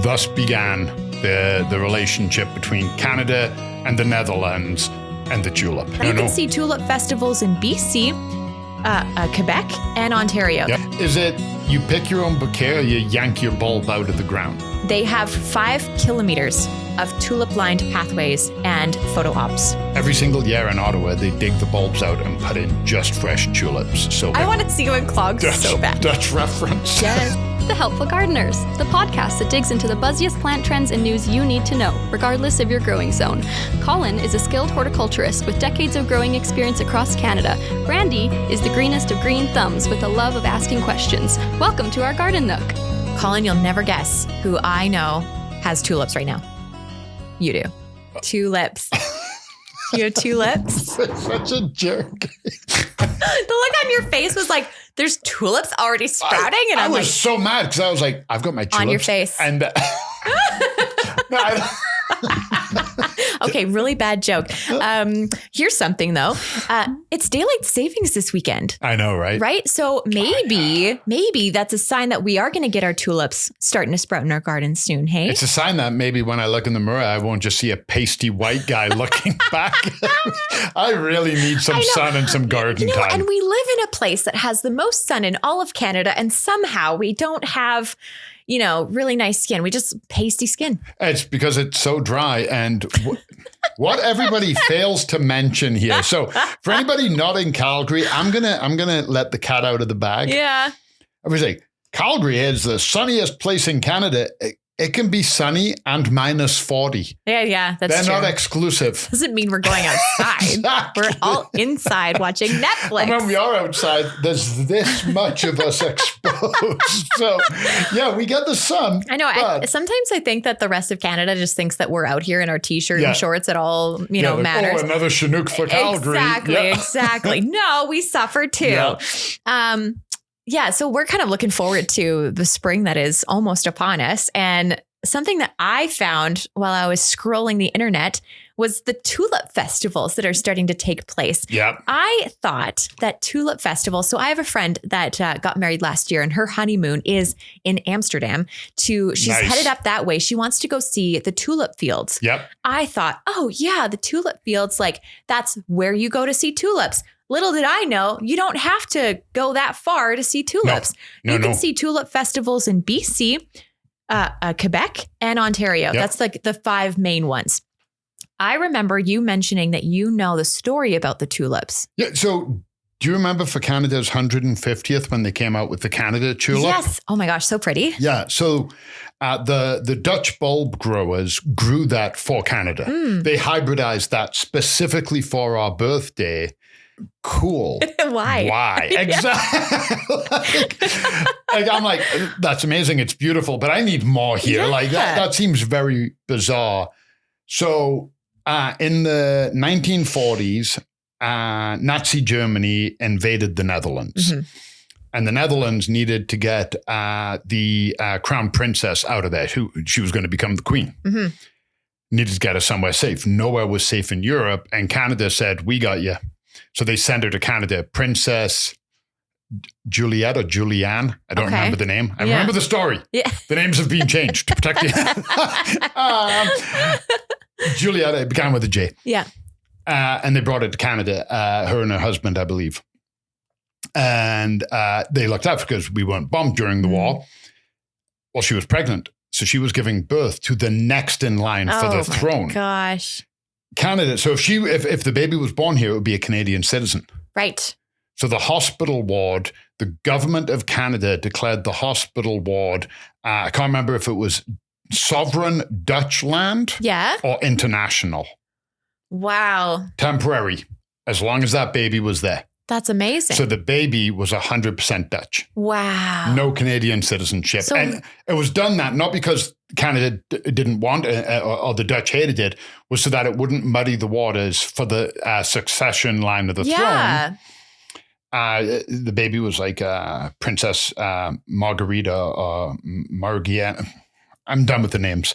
thus began the relationship between Canada and the Netherlands and the tulip. You can see tulip festivals in BC, Quebec, and Ontario. Yeah. Is it you pick your own bouquet or you yank your bulb out of the ground? They have 5 kilometers of tulip-lined pathways and photo ops. Every single year in Ottawa, they dig the bulbs out and put in just fresh tulips. So I want to see you in clogs so bad. Dutch reference. Yes. The Helpful Gardeners, the podcast that digs into the buzziest plant trends and news you need to know, regardless of your growing zone. Colin is a skilled horticulturist with decades of growing experience across Canada. Brandi is the greenest of green thumbs with a love of asking questions. Welcome to our Garden Nook. Colin, you'll never guess who I know has tulips right now. You do. Tulips. You have tulips? Such a jerk. The look on your face was like, there's tulips already sprouting? And I was so mad because I was like, I've got my tulips. On your face. And okay, really bad joke. Here's something though. It's daylight savings this weekend. I know, right? Right? So maybe that's a sign that we are going to get our tulips starting to sprout in our garden soon, hey? It's a sign that maybe when I look in the mirror, I won't just see a pasty white guy looking back. I really need some sun and some garden time. And we live in a place that has the most sun in all of Canada, and somehow we don't have really nice skin. We just pasty skin. It's because it's so dry. And what everybody fails to mention here. So for anybody not in Calgary, I'm gonna let the cat out of the bag. Yeah. I was like, Calgary is the sunniest place in Canada. It can be sunny and minus 40. Yeah, that's They're true. not exclusive. Doesn't mean we're going outside. Exactly. We're all inside watching Netflix. And when we are outside, there's this much of us exposed. So, yeah, we get the sun. I know. Sometimes I think that the rest of Canada just thinks that we're out here in our t-shirt and shorts at all, matters. Oh, another Chinook for Calgary. Exactly. No, we suffer too. Yeah. So we're kind of looking forward to the spring that is almost upon us. And something that I found while I was scrolling the internet was the tulip festivals that are starting to take place. Yeah. I thought that tulip festivals. So I have a friend that got married last year and her honeymoon is in Amsterdam. She's headed up that way. She wants to go see the tulip fields. Yep. I thought, oh yeah, the tulip fields, like that's where you go to see tulips. Little did I know, you don't have to go that far to see tulips. You can see tulip festivals in BC, Quebec, and Ontario. Yep. That's like the 5 main ones. I remember you mentioning that you know the story about the tulips. Yeah. So do you remember for Canada's 150th when they came out with the Canada tulip? Yes. Oh my gosh, so pretty. Yeah. So the Dutch bulb growers grew that for Canada. They hybridized that specifically for our birthday. Cool. Why? Exactly. I'm like, that's amazing. It's beautiful, but I need more here. Yeah. Like that seems very bizarre. So in the 1940s, Nazi Germany invaded the Netherlands. Mm-hmm. And the Netherlands needed to get the crown princess out of there. She was going to become the queen. Mm-hmm. Needed to get her somewhere safe. Nowhere was safe in Europe. And Canada said, we got you. So they sent her to Canada. Princess Juliette or Julianne. I don't remember the name. I remember the story. Yeah. The names have been changed to protect you. Juliette, it began with a J. Yeah. And they brought her to Canada, her and her husband, I believe. And they looked out because we weren't bombed during the war. Well, she was pregnant. So she was giving birth to the next in line for the throne. Oh, my gosh. Canada. So if the baby was born here, it would be a Canadian citizen. Right. So the hospital ward, the government of Canada declared the hospital ward, I can't remember if it was sovereign Dutch land or international. Wow. Temporary, as long as that baby was there. That's amazing. So the baby was 100% Dutch. Wow. No Canadian citizenship. So, and it was done that not because Canada didn't want it or the Dutch hated it, was so that it wouldn't muddy the waters for the succession line of the throne. The baby was like Princess Margarita or Margiana. I'm done with the names.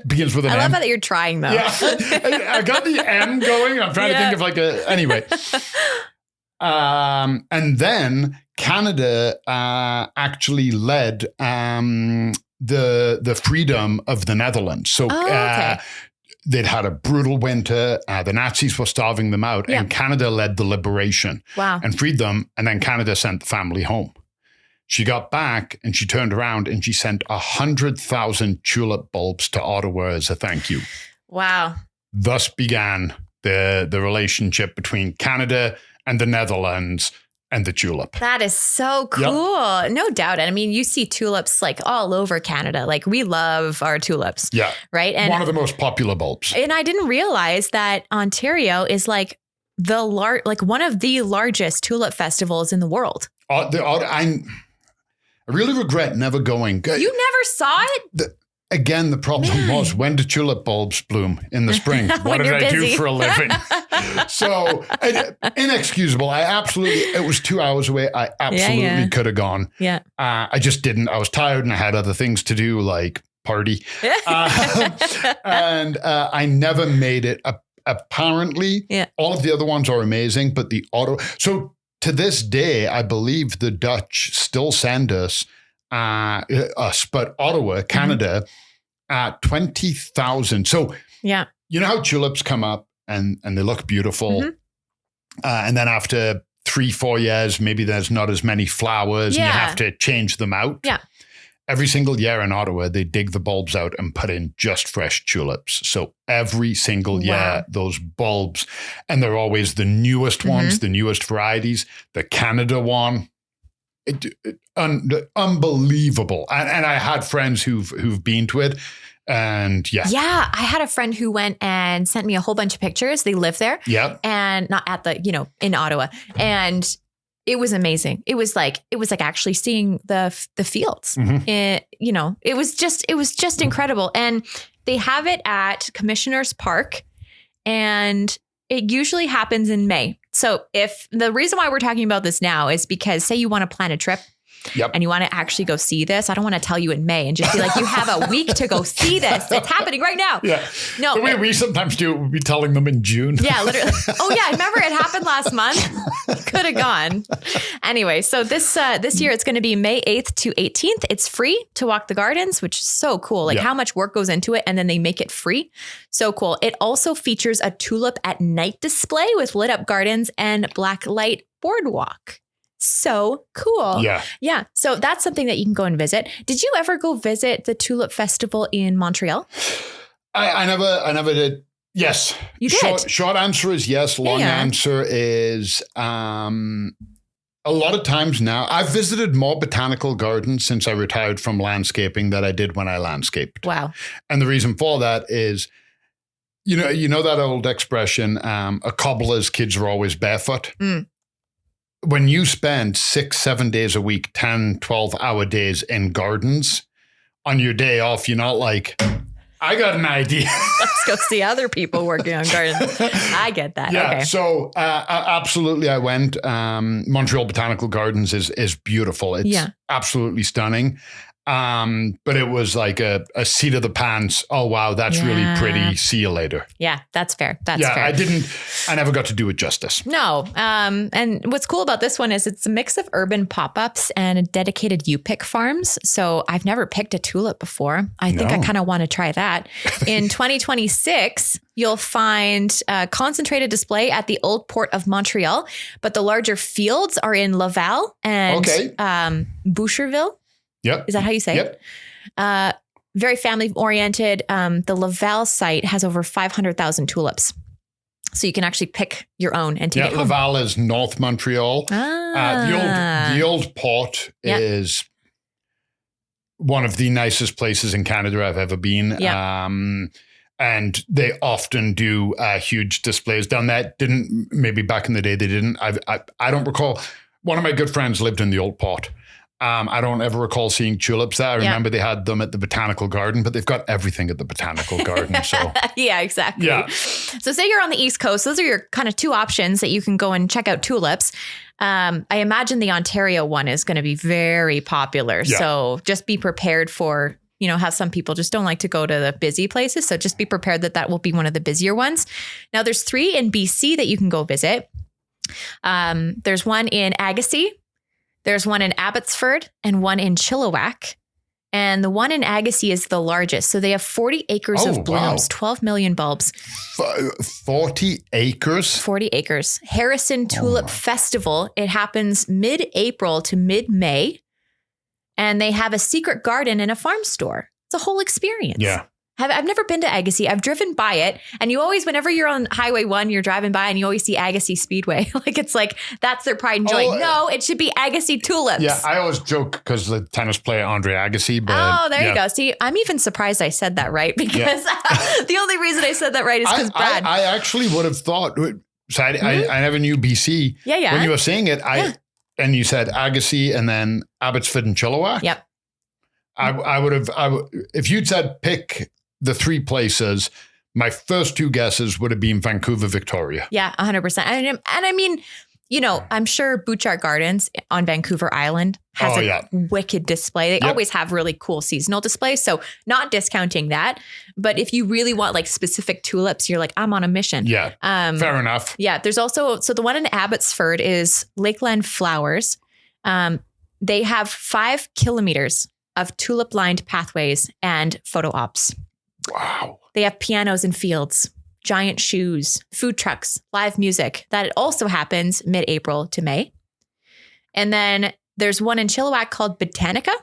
Begins with an M. I love that you're trying though. Yeah, I got the M going. I'm trying to think of anyway. And then Canada actually led the freedom of the Netherlands. So they'd had a brutal winter. The Nazis were starving them out, and Canada led the liberation and freed them. And then Canada sent the family home. She got back and she turned around and she sent 100,000 tulip bulbs to Ottawa as a thank you. Wow. Thus began the relationship between Canada and the Netherlands and the tulip. That is so cool. Yep. No doubt. And I mean, you see tulips like all over Canada. Like we love our tulips. Yeah. Right. And one of the most popular bulbs. And I didn't realize that Ontario is like one of the largest tulip festivals in the world. I really regret never going. You never saw it? Again, the problem was, when do tulip bulbs bloom in the spring? What did I do for a living? So inexcusable. It was 2 hours away. I absolutely could have gone. Yeah. I just didn't. I was tired and I had other things to do, like party. And I never made it. Apparently, all of the other ones are amazing, but the Ottawa. So to this day, I believe the Dutch still send us, but Ottawa, Canada, 20,000. So, you know how tulips come up and they look beautiful. Mm-hmm. And then after 3-4 years, maybe there's not as many flowers and you have to change them out. Yeah. Every single year in Ottawa, they dig the bulbs out and put in just fresh tulips. So every single year, those bulbs, and they're always the newest ones, the newest varieties. The Canada one, unbelievable. And I had friends who've been to it. And I had a friend who went and sent me a whole bunch of pictures. They live there. Yeah. And not at in Ottawa. And it was amazing. It was like actually seeing the fields. Mm-hmm. It was just incredible. And they have it at Commissioner's Park, and it usually happens in May. So if the reason why we're talking about this now is because, say you want to plan a trip and you want to actually go see this, I don't want to tell you in May and just be like, you have a week to go see this. It's happening right now. Yeah. No, the way we sometimes do it, we'll be telling them in June. Yeah, literally. Oh yeah, remember it happened last month? Could have gone. Anyway, so this year it's going to be May 8th to 18th. It's free to walk the gardens, which is so cool. Like how much work goes into it, and then they make it free. So cool. It also features a tulip at night display with lit up gardens and black light boardwalk. So cool. Yeah. Yeah. So that's something that you can go and visit. Did you ever go visit the Tulip Festival in Montreal? I never did. Yes. You did. Short answer is yes. Long answer is a lot of times now. I've visited more botanical gardens since I retired from landscaping than I did when I landscaped. Wow. And the reason for that is, you know that old expression, a cobbler's kids are always barefoot. Mm. When you spend 6-7 days a week, 10, 12-hour days in gardens, on your day off, you're not like, I got an idea. Let's go see other people working on gardens. I get that. Yeah. Okay. So absolutely, I went. Montreal Botanical Gardens is beautiful. It's absolutely stunning. But it was like a seat of the pants. Oh, wow, that's really pretty. See you later. Yeah, that's fair. That's fair. I never got to do it justice. No. And what's cool about this one is it's a mix of urban pop-ups and dedicated U-pick farms. So I've never picked a tulip before. I think I kind of want to try that. In 2026, you'll find a concentrated display at the Old Port of Montreal, but the larger fields are in Laval and Boucherville. Yep. Is that how you say it? Very family oriented. The Laval site has over 500,000 tulips. So you can actually pick your own and take it home. Laval is North Montreal. The old port is one of the nicest places in Canada I've ever been. Yeah. And they often do huge displays down there. Maybe back in the day they didn't. I don't recall. One of my good friends lived in the old port. I don't ever recall seeing tulips there. I remember they had them at the Botanical Garden, but they've got everything at the Botanical Garden. So yeah, exactly. Yeah. So say you're on the East Coast, those are your kind of two options that you can go and check out tulips. I imagine the Ontario one is going to be very popular. Yeah. So just be prepared for, how some people just don't like to go to the busy places. So just be prepared that will be one of the busier ones. Now there's 3 in BC that you can go visit. There's one in Agassiz. There's one in Abbotsford and one in Chilliwack. And the one in Agassiz is the largest. So they have 40 acres of blooms, 12 million bulbs. 40 acres? 40 acres. Harrison Tulip Festival. It happens mid-April to mid-May. And they have a secret garden and a farm store. It's a whole experience. Yeah. I've never been to Agassiz. I've driven by it. And you always, whenever you're on Highway 1, you're driving by and you always see Agassiz Speedway. It's like, that's their pride and joy. No, it should be Agassiz Tulips. Yeah, I always joke because the tennis player Andre Agassi. But there you go. See, I'm even surprised I said that right because the only reason I said that right is because Brad. I actually would have thought, so I never knew BC. Yeah. When you were saying it, and you said Agassiz and then Abbotsford and Chilliwack. Yep. I would have, if you'd said pick the three places, my first two guesses would have been Vancouver, Victoria. Yeah, 100%. And I mean, I'm sure Butchart Gardens on Vancouver Island has a wicked display. They always have really cool seasonal displays. So not discounting that. But if you really want like specific tulips, you're like, I'm on a mission. Yeah, fair enough. Yeah, there's also, so the one in Abbotsford is Lakeland Flowers. They have 5 kilometers of tulip lined pathways and photo ops. Wow. They have pianos in fields, giant shoes, food trucks, live music. That also happens mid-April to May. And then there's one in Chilliwack called Botanica.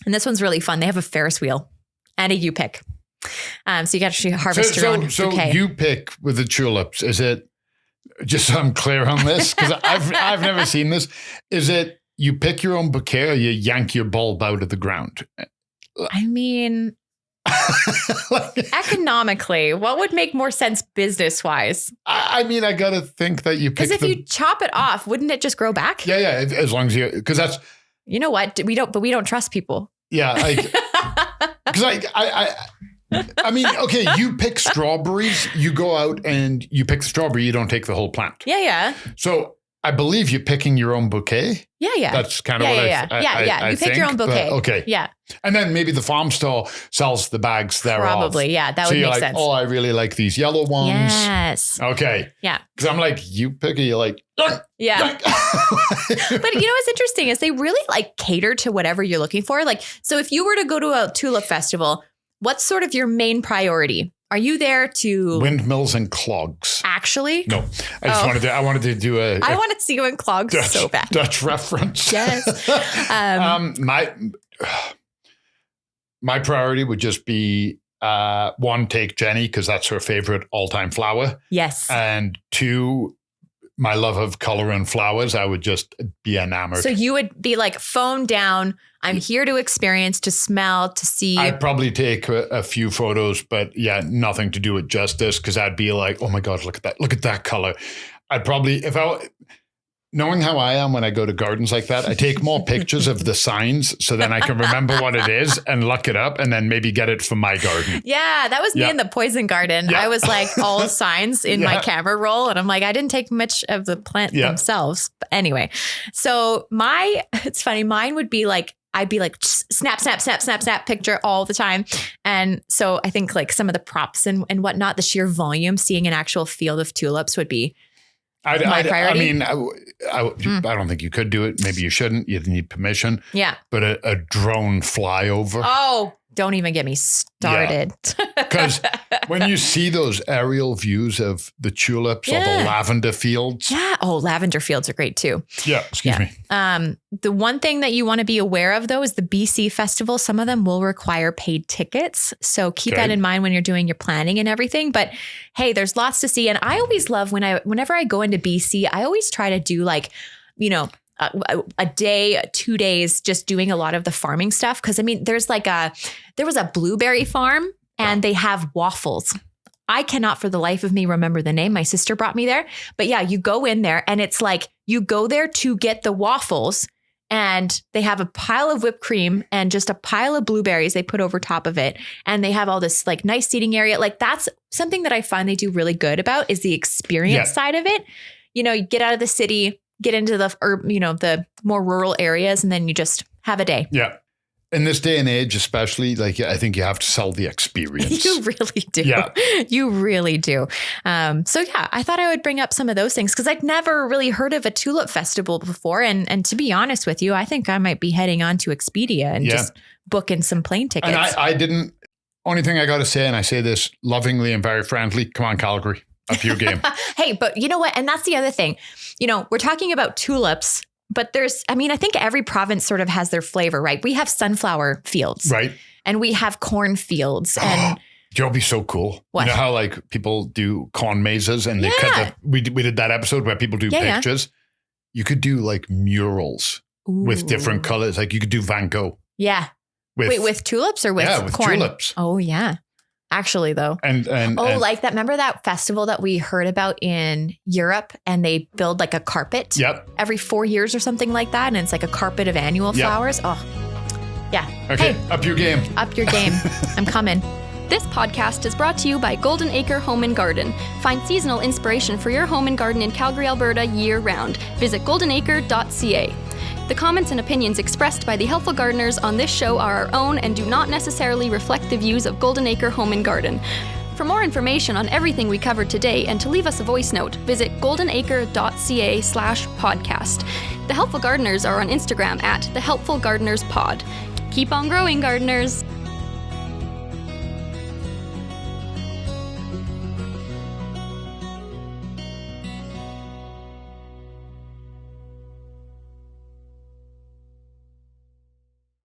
And this one's really fun. They have a Ferris wheel and a U-pick. So you got to harvest your own bouquet. So U-pick with the tulips, is it, just so I'm clear on this, because I've never seen this, is it you pick your own bouquet or you yank your bulb out of the ground? I mean... economically, what would make more sense business-wise? I mean, I got to think that you pick because if you chop it off, wouldn't it just grow back? Yeah, as long as you, because that's... You know what? We don't trust people. Yeah, because I mean, okay, you pick strawberries, you go out and you pick the strawberry, you don't take the whole plant. Yeah. So I believe you're picking your own bouquet. Yeah. That's kind of what I You pick your own bouquet. Okay. Yeah. And then maybe the farm store sells the bags thereof. Probably. Yeah. That would make sense. Oh, I really like these yellow ones. Yes. Okay. Yeah. Because I'm like, you pick it, you're like, yeah. But what's interesting is they really like cater to whatever you're looking for. Like, so if you were to go to a tulip festival, what's sort of your main priority? Are you there to windmills and clogs? Actually, no. I wanted to do a. I want to see you in clogs so bad. Dutch reference. Yes. My priority would just be one, take Jenny because that's her favorite all-time flower. Yes. And 2, my love of color and flowers. I would just be enamored. So you would be like, phone down. I'm here to experience, to smell, to see. I'd probably take a few photos, but nothing to do with justice because I'd be like, oh my God, look at that color. I'd probably, knowing how I am when I go to gardens like that, I take more pictures of the signs so then I can remember what it is and look it up and then maybe get it from my garden. Yeah, that was me in the poison garden. Yeah. I was like all signs in my camera roll and I'm like, I didn't take much of the plant themselves. But anyway, so it's funny, mine would be like, I'd be like, snap, picture all the time. And so I think like some of the props and whatnot, the sheer volume, seeing an actual field of tulips would be my priority. I don't think you could do it. Maybe you shouldn't. You'd need permission. Yeah. But a drone flyover. Oh, don't even get me started. Because when you see those aerial views of the tulips or the lavender fields. Yeah. Oh, lavender fields are great too. Yeah. Excuse me. The one thing that you want to be aware of though is the BC festival. Some of them will require paid tickets. So keep that in mind when you're doing your planning and everything. But hey, there's lots to see. And I always love whenever I go into BC, I always try to do like, a day, 2 days, just doing a lot of the farming stuff. Cause I mean, there was a blueberry farm and they have waffles. I cannot for the life of me remember the name. My sister brought me there, but yeah, you go in there and it's like, you go there to get the waffles and they have a pile of whipped cream and just a pile of blueberries they put over top of it. And they have all this like nice seating area. Like that's something that I find they do really good about is the experience side of it. You get out of the city, get into the more rural areas, and then you just have a day. Yeah. in this day and age, especially, like, I think you have to sell the experience. You really do. Yeah. You really do. So yeah, I thought I would bring up some of those things because I'd never really heard of a tulip festival before. And to be honest with you, I think I might be heading on to Expedia and just booking some plane tickets. And I didn't, only thing I got to say, and I say this lovingly and very friendly, come on, Calgary, up your game. Hey, but you know what? And that's the other thing. You know, we're talking about tulips, but I think every province sort of has their flavor, right? We have sunflower fields. Right. And we have corn fields. And It'll be so cool. What? You know how like people do corn mazes and they cut we did that episode where people do pictures. Yeah. You could do like murals with different colors. Like you could do Van Gogh. Yeah. With tulips or with corn? Tulips. Oh yeah. Actually, though. And like that. Remember that festival that we heard about in Europe and they build like a carpet every 4 years or something like that. And it's like a carpet of annual flowers. Oh, yeah. Okay. Hey, up your game. Up your game. I'm coming. This podcast is brought to you by Golden Acre Home and Garden. Find seasonal inspiration for your home and garden in Calgary, Alberta year-round. Visit goldenacre.ca. The comments and opinions expressed by the Helpful Gardeners on this show are our own and do not necessarily reflect the views of Golden Acre Home and Garden. For more information on everything we covered today and to leave us a voice note, visit goldenacre.ca/podcast. The Helpful Gardeners are on Instagram at The Helpful Gardeners Pod. Keep on growing, gardeners!